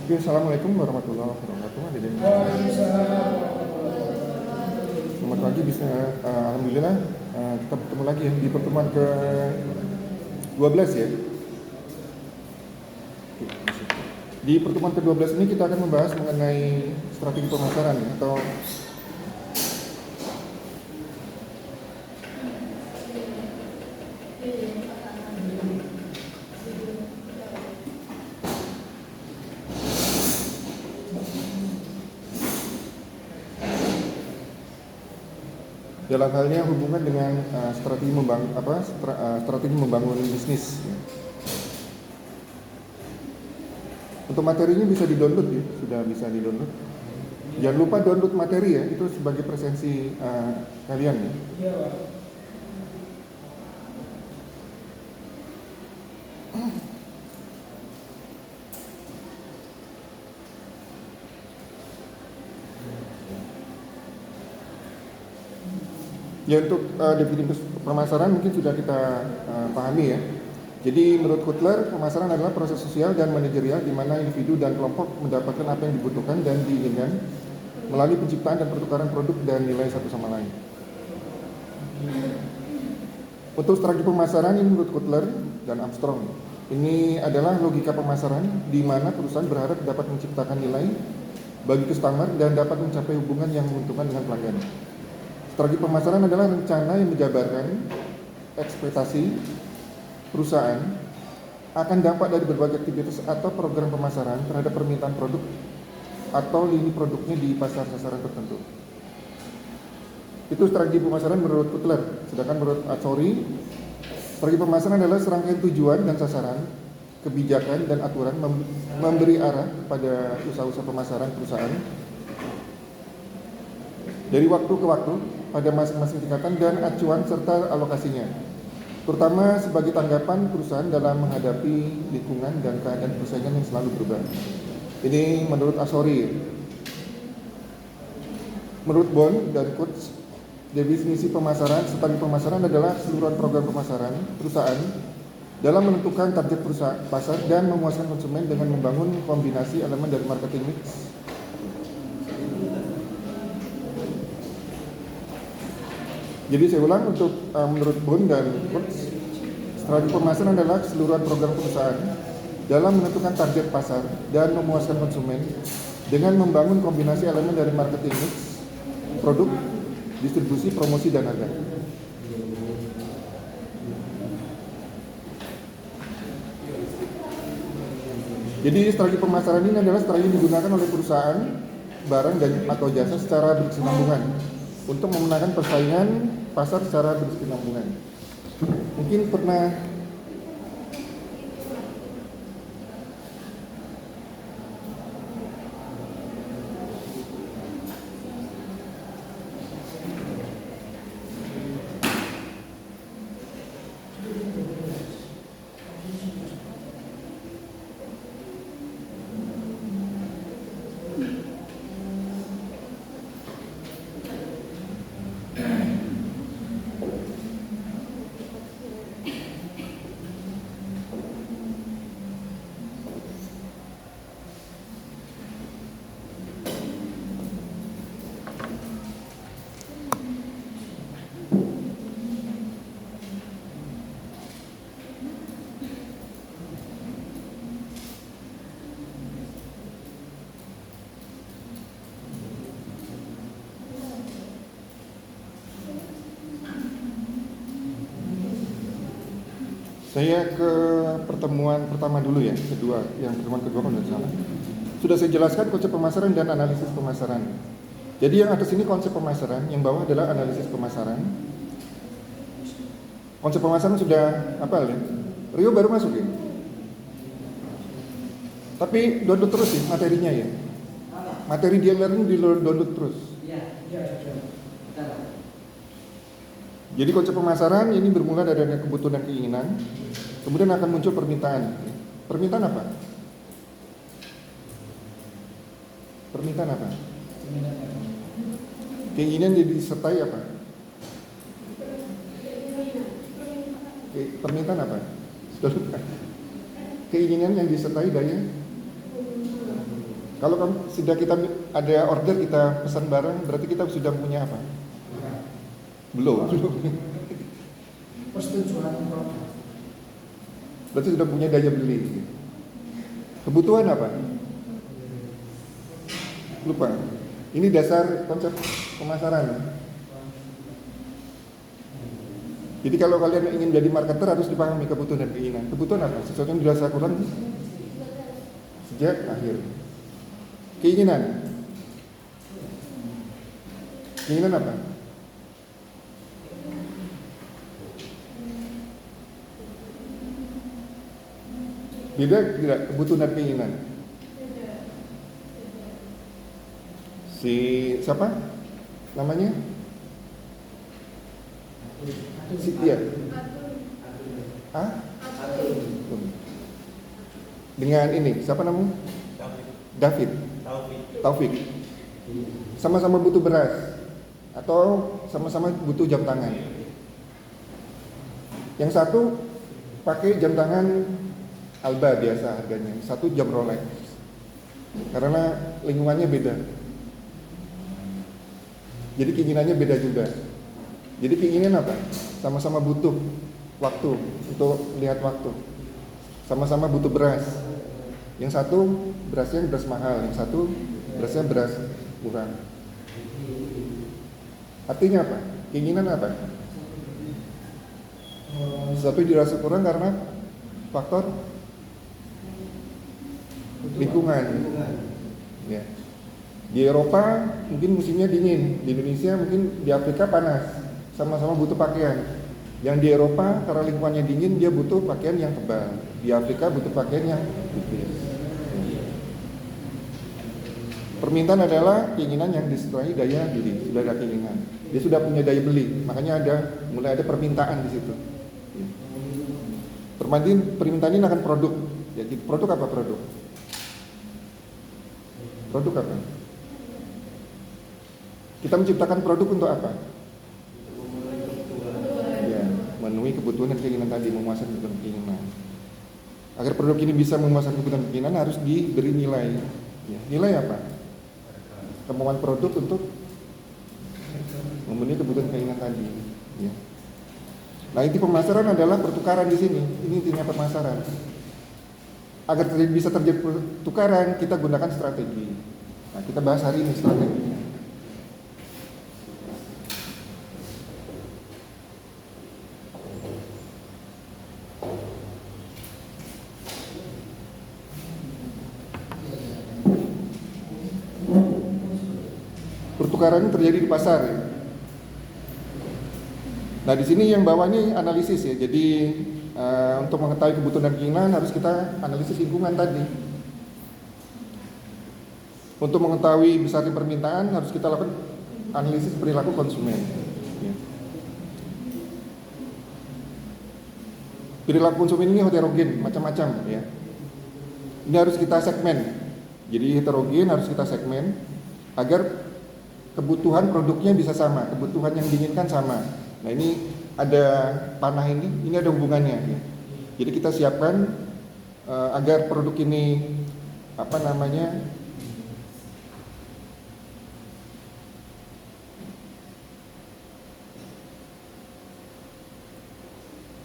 Oke, assalamualaikum warahmatullahi wabarakatuh. Selamat pagi, bisa alhamdulillah kita bertemu lagi ya di pertemuan ke 12 ya. Di pertemuan ke-12 ini kita akan membahas mengenai strategi pemasaran ya, atau dalam halnya hubungan dengan strategi membangun bisnis. Untuk materinya bisa di-download ya, sudah bisa di-download. Jangan lupa download materi ya, itu sebagai presensi kalian ya. Ya, untuk definisi pemasaran mungkin sudah kita pahami ya. Jadi menurut Kotler, pemasaran adalah proses sosial dan manajerial di mana individu dan kelompok mendapatkan apa yang dibutuhkan dan diinginkan melalui penciptaan dan pertukaran produk dan nilai satu sama lain. Untuk strategi pemasaran ini menurut Kotler dan Armstrong, ini adalah logika pemasaran di mana perusahaan berharap dapat menciptakan nilai bagi customer dan dapat mencapai hubungan yang menguntungkan dengan pelanggan. Strategi pemasaran adalah rencana yang menjabarkan ekspektasi perusahaan akan dampak dari berbagai aktivitas atau program pemasaran terhadap permintaan produk atau lini produknya di pasar sasaran tertentu. Itu strategi pemasaran menurut Kotler. Sedangkan menurut Atsori, strategi pemasaran adalah serangkaian tujuan dan sasaran, kebijakan dan aturan memberi arah pada usaha-usaha pemasaran perusahaan dari waktu ke waktu pada masing-masing tingkatan dan acuan serta alokasinya, terutama sebagai tanggapan perusahaan dalam menghadapi lingkungan dan keadaan persaingan yang selalu berubah. Ini menurut Atsori. Menurut Bond dan Coates, definisi pemasaran, strategi pemasaran adalah keseluruhan program pemasaran perusahaan dalam menentukan target perusahaan pasar dan memuaskan konsumen dengan membangun kombinasi elemen dari marketing mix. Jadi saya ulang, untuk menurut Bond dan Coates, strategi pemasaran adalah keseluruhan program perusahaan dalam menentukan target pasar dan memuaskan konsumen dengan membangun kombinasi elemen dari marketing mix, produk, distribusi, promosi, dan harga. Jadi strategi pemasaran ini adalah strategi yang digunakan oleh perusahaan, barang dan atau jasa secara berkesinambungan untuk memenangkan persaingan pasar secara berkesinambungan. Mungkin pernah saya ke pertemuan pertama dulu ya, pertemuan kedua kalau tidak salah. Sudah saya jelaskan konsep pemasaran dan analisis pemasaran. Jadi yang atas ini konsep pemasaran, yang bawah adalah analisis pemasaran. Konsep pemasaran sudah apa ya? Rio baru masuk ya? Tapi download terus ya materinya ya. Materi dia learning di download terus. Jadi konsep pemasaran ini bermula dari kebutuhan dan keinginan, kemudian akan muncul permintaan. Permintaan apa? Permintaan apa? Keinginan jadi disertai apa? Permintaan apa? Keinginan yang disertai daya Kalau sudah kita ada order, kita pesan barang, berarti kita sudah punya apa? Belum. Persetujuan produk. Berarti sudah punya daya beli. Kebutuhan apa? Lupa. Ini dasar konsep pemasaran. Jadi kalau kalian ingin jadi marketer harus dipahami kebutuhan dan keinginan. Kebutuhan apa? Sesuatu yang dirasa kurang sejak akhir. Keinginan. Keinginan apa? Beda tidak kebutuhan dan keinginan? Si siapa? Namanya? Sitia. Ah? Dengan ini, siapa namanya? David. Taufik. Sama-sama butuh beras atau sama-sama butuh jam tangan. Yang satu pakai jam tangan Alba biasa harganya, satu jam Rolex. Karena lingkungannya beda. Jadi keinginannya beda juga. Jadi keinginan apa? Sama-sama butuh waktu untuk lihat waktu. Sama-sama butuh beras. Yang satu berasnya beras mahal, yang satu berasnya beras murah. Artinya apa? Keinginan apa? Sesuatu dirasa kurang karena faktor lingkungan. Ya. Di Eropa mungkin musimnya dingin, di Indonesia mungkin di Afrika panas. Sama-sama butuh pakaian. Yang di Eropa karena lingkungannya dingin dia butuh pakaian yang tebal. Di Afrika butuh pakaian yang tipis. Permintaan adalah keinginan yang disertai daya beli. Sudah ada keinginan, dia sudah punya daya beli, makanya mulai ada permintaan di situ. Permintaan ini akan produk. Jadi produk apa produk? Produk apa? Kita menciptakan produk untuk apa? Ya, memenuhi kebutuhan dan keinginan tadi, memuaskan kebutuhan dan keinginan. Agar produk ini bisa memuaskan kebutuhan dan keinginan harus diberi nilai. Ya, nilai apa? Kemauan produk untuk memenuhi kebutuhan keinginan tadi. Ya. Nah, inti pemasaran adalah pertukaran di sini. Ini intinya pemasaran. Agar bisa terjadi pertukaran, kita gunakan strategi. Nah, kita bahas hari ini strateginya. Pertukaran ini terjadi di pasar ya. Nah, di sini yang bawah ini analisis ya. Jadi untuk mengetahui kebutuhan dan keinginan harus kita analisis lingkungan tadi. Untuk mengetahui besarnya permintaan harus kita lakukan analisis perilaku konsumen. Ya. Perilaku konsumen ini heterogen, macam-macam ya. Ini harus kita segmen. Jadi heterogen harus kita segmen agar kebutuhan produknya bisa sama, kebutuhan yang diinginkan sama. Nah, ini ada panah ini ada hubungannya. Ya. Jadi kita siapkan agar produk ini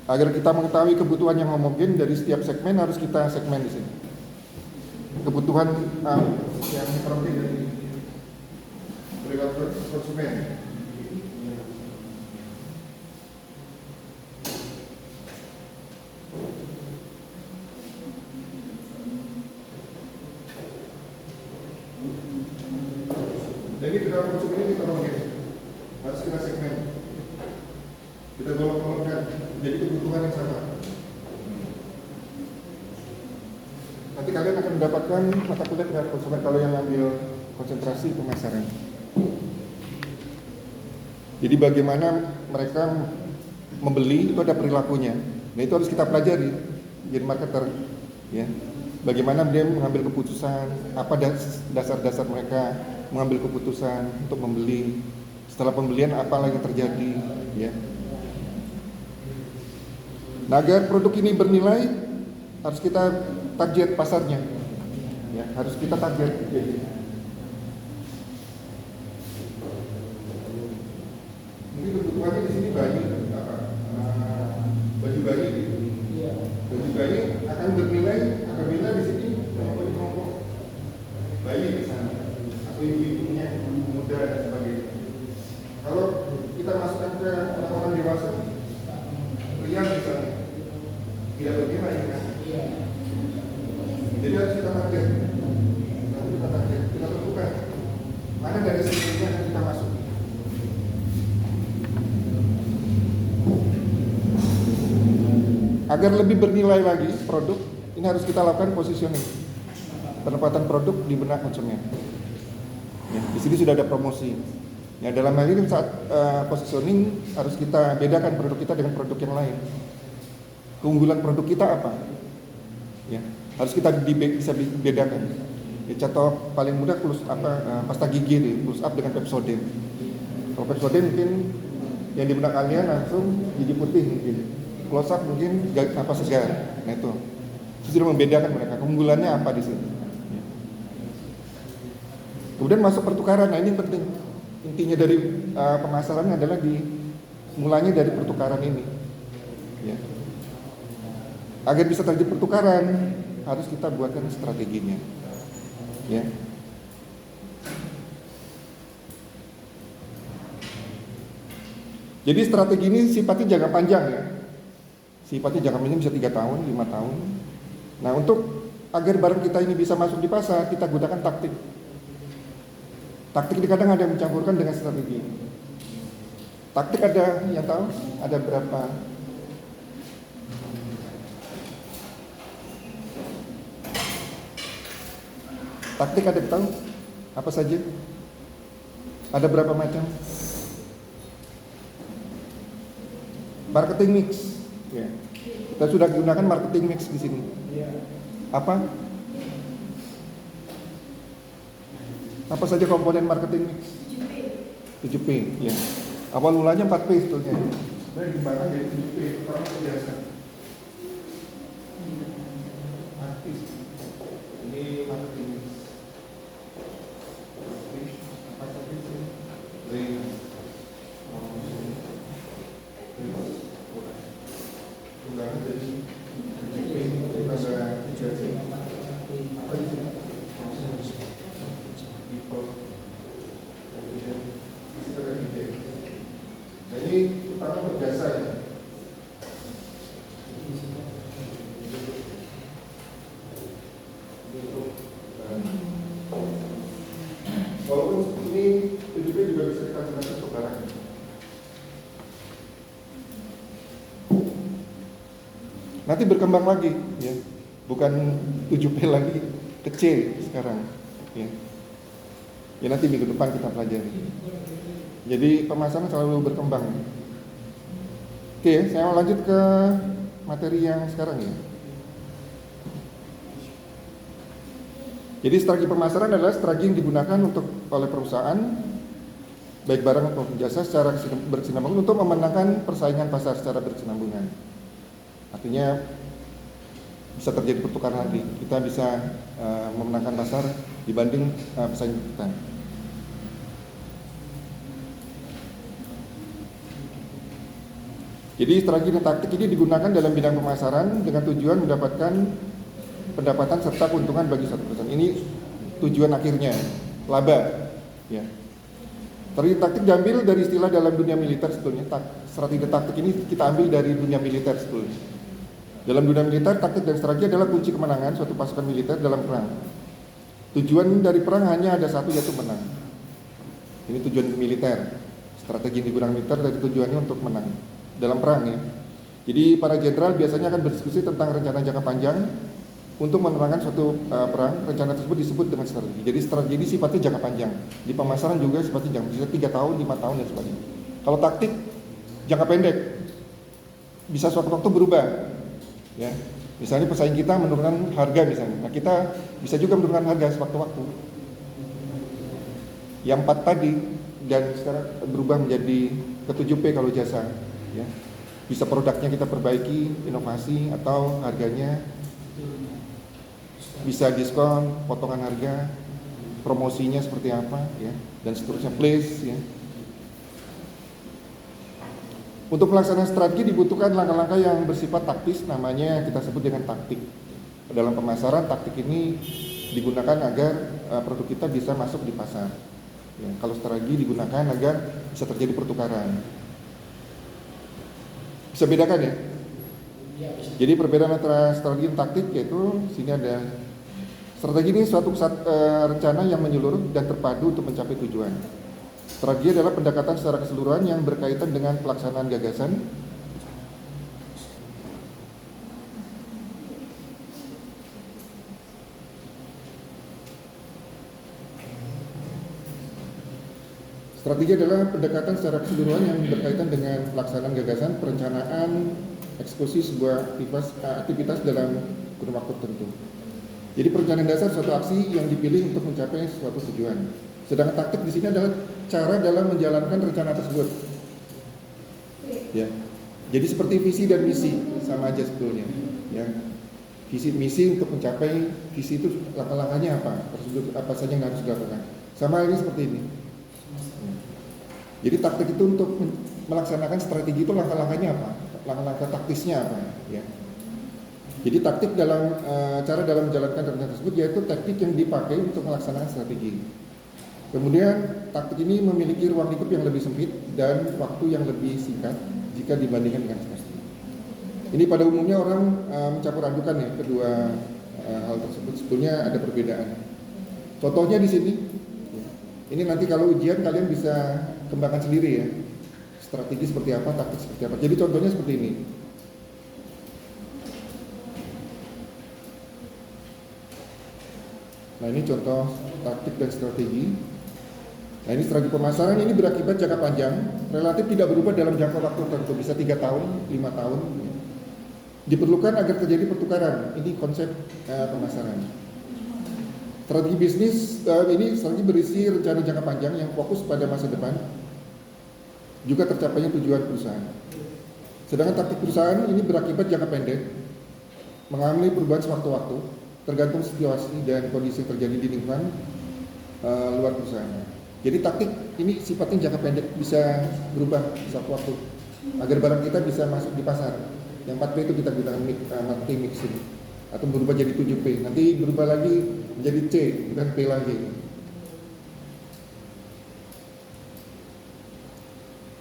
agar kita mengetahui kebutuhan yang homogen dari setiap segmen harus kita segmen di sini. Kebutuhan yang heterogen dari perilaku konsumen. Jadi perilaku konsumen ini heterogen, harus kita segmen, kita golong-golongkan jadi kebutuhan yang sama. Nanti kalian akan mendapatkan mata kuliah perilaku konsumen kalau yang ambil konsentrasi pemasaran. Jadi bagaimana mereka membeli itu ada perilakunya. Nah, itu harus kita pelajari jadi marketer, ya. Bagaimana dia mengambil keputusan, apa dasar-dasar mereka mengambil keputusan untuk membeli. Setelah pembelian apa lagi yang terjadi, ya. Nah, agar produk ini bernilai harus kita target pasarnya. ya harus kita target. Mungkin kebutuhannya di sini bayi, baju bayi, baju bayi akan bernilai apabila di sini kelompok bayi misalnya, atau ibu-ibunya, ibu muda dan sebagainya. Kalau kita masukkan ke orang-orang dewasa, pria misalnya, tidak bernilai kan? Jadi harus kita target, kita tentukan mana dari segmennya yang kita masuk. Agar lebih bernilai lagi produk, ini harus kita lakukan positioning, penempatan produk di benak konsumen. Ya, di sini sudah ada promosi. Ya, dalam hal ini saat positioning harus kita bedakan produk kita dengan produk yang lain. Keunggulan produk kita apa? Ya, harus kita bisa bedakan. Ya, contoh paling mudah pasta gigi nih, close up dengan Pepsodent. Kalau Pepsodent mungkin yang di benak kalian langsung gigi putih mungkin. Close up mungkin apa segar. Nah itu sudah membedakan mereka. Keunggulannya apa di sini. Ya. Kemudian masuk pertukaran. Nah ini penting. Intinya dari pemasaran adalah mulanya dari pertukaran ini. Ya. Agar bisa terjadi pertukaran harus kita buatkan strateginya. Ya. Jadi strategi ini sifatnya jangka panjang ya. Sifatnya jangka panjang bisa 3 tahun, 5 tahun. Nah untuk agar barang kita ini bisa masuk di pasar, kita gunakan taktik. Taktik ini kadang ada yang mencampurkan dengan strategi. Taktik ada yang tahu? Ada berapa? Taktik ada yang tahu? Apa saja? Ada berapa macam? Marketing mix. Ya. Kita sudah gunakan marketing mix di sini. Apa? Apa saja komponen marketing mix? 7P, ya. Awal mulanya 4P sebetulnya. Sebenarnya dikembangkan jadi 7P, pertama biasa. Artis. Ini marketing mix. Apa saja sih? Gunakan jadi 7P, kita ada 3P. Apa itu? Nah ini utama berjasa ya. Walaupun ini PDB juga bisa kita gunakan untuk barang. Nanti berkembang lagi ya. Bukan 7P lagi, kecil sekarang ya. Ya nanti minggu depan kita pelajari. Jadi pemasaran selalu berkembang. Oke, saya mau lanjut ke materi yang sekarang ya. Jadi strategi pemasaran adalah strategi yang digunakan oleh perusahaan baik barang maupun jasa secara berkesinambungan untuk memenangkan persaingan pasar secara berkesinambungan. Artinya bisa terjadi pertukaran lagi. Kita bisa memenangkan pasar dibanding pesaing kita. Jadi strategi dan taktik ini digunakan dalam bidang pemasaran dengan tujuan mendapatkan pendapatan serta keuntungan bagi satu perusahaan. Ini tujuan akhirnya, laba. Ya. Strategi taktik diambil dari istilah dalam dunia militer sebetulnya. Strategi dan taktik ini kita ambil dari dunia militer sebetulnya. Dalam dunia militer, taktik dan strategi adalah kunci kemenangan suatu pasukan militer dalam perang. Tujuan dari perang hanya ada satu, yaitu menang. Ini tujuan militer. Strategi yang digunakan militer dari tujuannya untuk menang dalam perang ya. Jadi para jenderal biasanya akan berdiskusi tentang rencana jangka panjang untuk menerangkan suatu perang. Rencana tersebut disebut dengan strategi. Jadi strategi ini sifatnya jangka panjang. Di pemasaran juga sifatnya jangka panjang, bisa 3 tahun, 5 tahun dan sebagainya. Kalau taktik jangka pendek, bisa suatu waktu berubah. Ya, misalnya pesaing kita menurunkan harga misalnya. Nah, kita bisa juga menurunkan harga sewaktu-waktu. Yang 4 tadi dan sekarang berubah menjadi ke 7P kalau jasa. Ya, bisa produknya kita perbaiki, inovasi atau harganya bisa diskon, potongan harga, promosinya seperti apa, ya, dan seterusnya, place, ya. Untuk pelaksanaan strategi dibutuhkan langkah-langkah yang bersifat taktis, namanya kita sebut dengan taktik. Dalam pemasaran, taktik ini digunakan agar produk kita bisa masuk di pasar. Ya, kalau strategi digunakan agar bisa terjadi pertukaran. Bisa bedakan ya? Jadi perbedaan antara strategi dan taktik yaitu sini ada strategi ini suatu rencana yang menyeluruh dan terpadu untuk mencapai tujuan. Strategi adalah pendekatan secara keseluruhan yang berkaitan dengan pelaksanaan gagasan, strategi adalah pendekatan secara keseluruhan yang berkaitan dengan pelaksanaan gagasan, perencanaan, eksekusi sebuah aktivitas dalam kurun waktu tertentu. Jadi perencanaan dasar suatu aksi yang dipilih untuk mencapai suatu tujuan. Sedangkan taktik di sini adalah cara dalam menjalankan rencana tersebut. Ya. Jadi seperti visi dan misi sama aja sebetulnya. Ya. Visi misi untuk mencapai visi itu langkah-langkahnya apa? Prosedur apa saja yang harus dilakukan. Sama ini seperti ini. Jadi taktik itu untuk melaksanakan strategi itu langkah-langkahnya apa? Langkah-langkah taktisnya apa? Ya. Jadi taktik dalam cara dalam menjalankan rencana tersebut yaitu taktik yang dipakai untuk melaksanakan strategi. Kemudian taktik ini memiliki ruang lingkup yang lebih sempit dan waktu yang lebih singkat jika dibandingkan dengan strategi. Ini pada umumnya orang mencampur adukan ya kedua hal tersebut, sebetulnya ada perbedaan. Contohnya di sini. Ini nanti kalau ujian kalian bisa kembangkan sendiri ya. Strategi seperti apa, taktik seperti apa. Jadi contohnya seperti ini. Nah, ini contoh taktik dan strategi. Nah, ini strategi pemasaran ini berakibat jangka panjang, relatif tidak berubah dalam jangka waktu tertentu, bisa 3 tahun, 5 tahun. Diperlukan agar terjadi pertukaran. Ini konsep pemasaran. Strategi bisnis ini strategi berisi rencana jangka panjang yang fokus pada masa depan, juga tercapainya tujuan perusahaan. Sedangkan taktik perusahaan ini berakibat jangka pendek, mengalami perubahan sewaktu-waktu, tergantung situasi dan kondisi yang terjadi di lingkungan luar perusahaan. Jadi taktik ini sifatnya jangka pendek, bisa berubah sewaktu-waktu agar barang kita bisa masuk di pasar. Yang 4P itu kita gunakan marketing mixing atau berubah jadi 7P. Nanti berubah lagi menjadi C, bukan P lagi.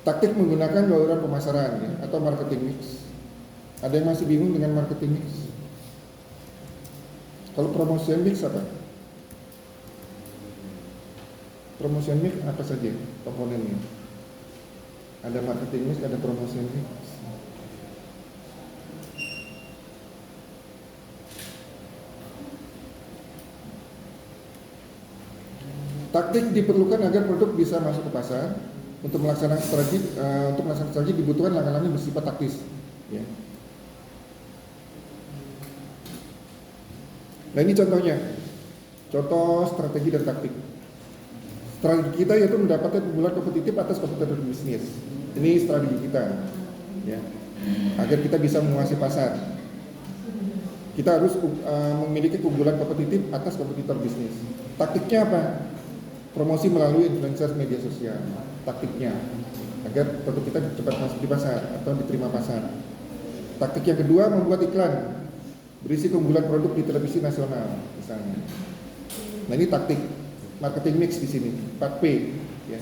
Taktik menggunakan bauran pemasaran ya, atau marketing mix. Ada yang masih bingung dengan marketing mix? Kalau promotion mix apa? Promotion mix apa saja komponennya? Ada marketing mix, ada promotion mix. Taktik diperlukan agar produk bisa masuk ke pasar. Untuk melaksanakan strategi dibutuhkan langkah-langkah yang bersifat taktis. Ya. Nah, ini contohnya, contoh strategi dan taktik. Strategi kita yaitu mendapatkan keunggulan kompetitif atas kompetitor bisnis. Ini strategi kita, ya, agar kita bisa menguasai pasar. Kita harus memiliki keunggulan kompetitif atas kompetitor bisnis. Taktiknya apa? Promosi melalui influencer media sosial. Taktiknya agar produk kita cepat masuk di pasar atau diterima pasar. Taktik yang kedua, membuat iklan berisi keunggulan produk di televisi nasional misalnya. Nah, ini taktik marketing mix di sini 4P ya.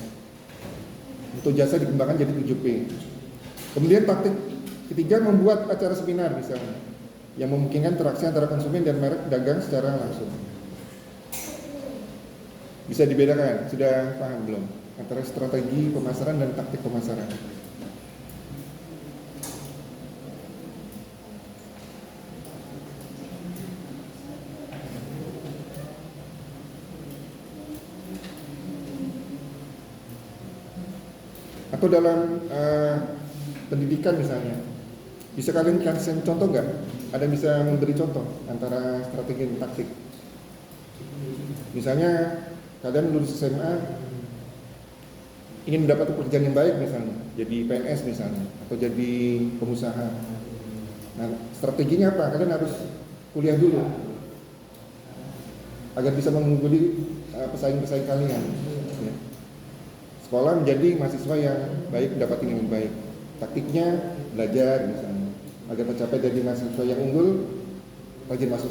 Untuk jasa dikembangkan jadi 7P. Kemudian taktik ketiga, membuat acara seminar misalnya yang memungkinkan interaksi antara konsumen dan merek dagang secara langsung. Bisa dibedakan, sudah paham belum antara strategi pemasaran dan taktik pemasaran? Atau dalam pendidikan misalnya, bisa kalian kasih contoh nggak? Ada yang bisa memberi contoh antara strategi dan taktik? Misalnya kalian lulus SMA ingin mendapat pekerjaan yang baik misalnya, jadi PNS misalnya, atau jadi pengusaha. Nah, strateginya apa? Kalian harus kuliah dulu. agar bisa mengungguli pesaing-pesaing kalian. Ya. Sekolah menjadi mahasiswa yang baik, dapat yang lebih baik. Taktiknya belajar misalnya, agar mencapai jadi mahasiswa yang unggul, rajin masuk